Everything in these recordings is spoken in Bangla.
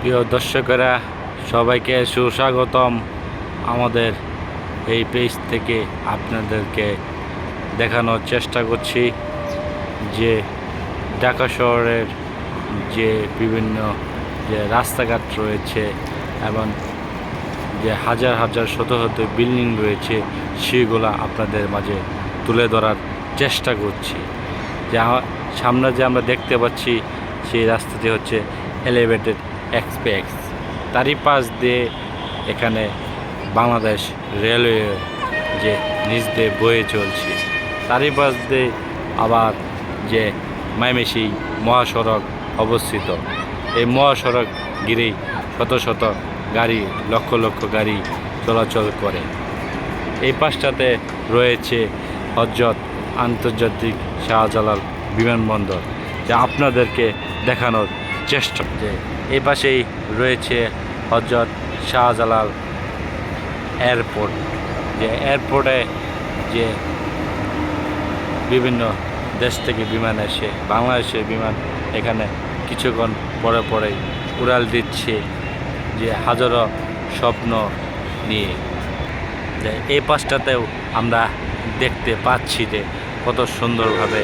প্রিয় দর্শকেরা, সবাইকে সুস্বাগতম। আমাদের এই পেজ থেকে আপনাদেরকে দেখানোর চেষ্টা করছি যে ঢাকা শহরের যে বিভিন্ন যে রাস্তাঘাট রয়েছে এবং যে হাজার হাজার শত শত বিল্ডিং রয়েছে, সেগুলো আপনাদের মাঝে তুলে ধরার চেষ্টা করছি। যা সামনে যে আমরা দেখতে পাচ্ছি, সেই রাস্তাটি হচ্ছে এলিভেটেড এক্সপ্রেস। তারই পাশ দিয়ে এখানে বাংলাদেশ রেলওয়ে যে নিচ দিয়ে বয়ে চলছে, তারই পাশ দিয়ে আবার যে ময়মনসিংহ মহাসড়ক অবস্থিত। এই মহাসড়ক ঘিরেই শত শত গাড়ি, লক্ষ লক্ষ গাড়ি চলাচল করে। এই পাশটাতে রয়েছে হযরত আন্তর্জাতিক শাহজালাল বিমানবন্দর, যা আপনাদেরকে দেখানোর চেষ্টা। যে এই পাশেই রয়েছে হযরত শাহজালাল এয়ারপোর্ট, যে এয়ারপোর্টে যে বিভিন্ন দেশ থেকে বিমান আসে, বাংলাদেশের বিমান এখানে কিছুক্ষণ পরে পরেই উড়াল দিচ্ছে, যে হাজারো স্বপ্ন নিয়ে। যে এই পাশটাতেও আমরা দেখতে পাচ্ছি যে কত সুন্দরভাবে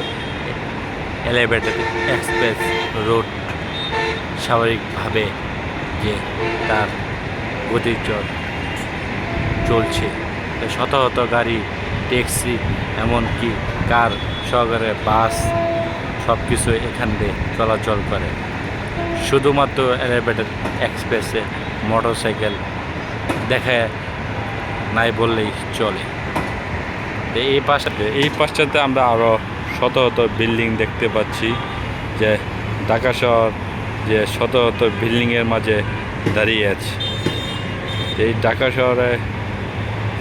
এলিভেটেড এক্সপ্রেস রোড স্বাভাবিকভাবে যে তার গতিচল চলছে। শত শত গাড়ি, ট্যাক্সি, এমনকি কার সহকারে বাস, সব কিছু এখান দিয়ে চলাচল করে। শুধুমাত্র এলিভেটেড এক্সপ্রেসে মোটরসাইকেল দেখা নাই বললেই চলে। এই পাশটাতে আমরা আরও শত শত বিল্ডিং দেখতে পাচ্ছি, যে ঢাকা শহর যে শত শত বিল্ডিংয়ের মাঝে দাঁড়িয়ে আছে। এই ঢাকা শহরে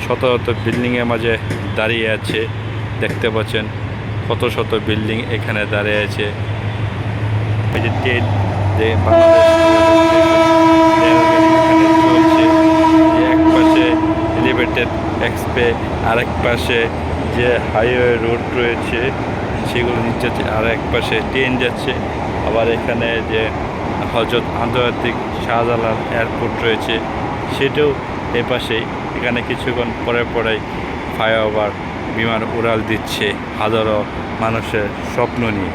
শত শত বিল্ডিংয়ের মাঝে দাঁড়িয়ে আছে, দেখতে পাচ্ছেন কত শত বিল্ডিং এখানে দাঁড়িয়ে আছে। এই যে ট্রেন, যে চলছে, যে এক পাশে এলিভেটেড এক্সপ্রেস, আরেক পাশে যে হাইওয়ে রোড রয়েছে সেগুলো নিচ্ছে, আর এক পাশে ট্রেন যাচ্ছে। আবার এখানে যে হযরত আন্তর্জাতিক শাহজালাল এয়ারপোর্ট রয়েছে, সেটাও এ পাশেই। এখানে কিছুক্ষণ পরে পরেই ফ্লাইওভার বিমান উড়াল দিচ্ছে হাজারো মানুষের স্বপ্ন নিয়ে।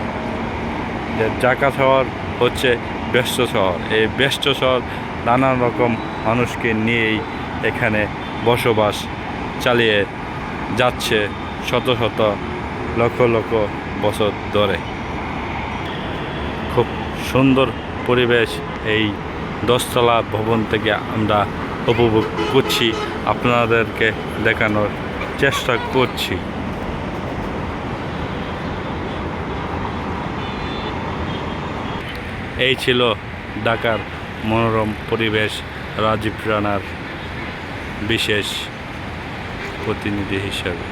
যে ঢাকা শহর হচ্ছে ব্যস্ত শহর। এই ব্যস্ত শহর নানান রকম মানুষকে নিয়েই এখানে বসবাস চালিয়ে যাচ্ছে শত শত লক্ষ লক্ষ বছর ধরে। খুব সুন্দর পরিবেশ এই 10তলা ভবন থেকে আমরা উপভোগ করছি, আপনাদেরকে দেখানোর চেষ্টা করছি। এই ছিল ঢাকার মনোরম পরিবেশ, রাজীব রানার বিশেষ প্রতিনিধি হিসাবে।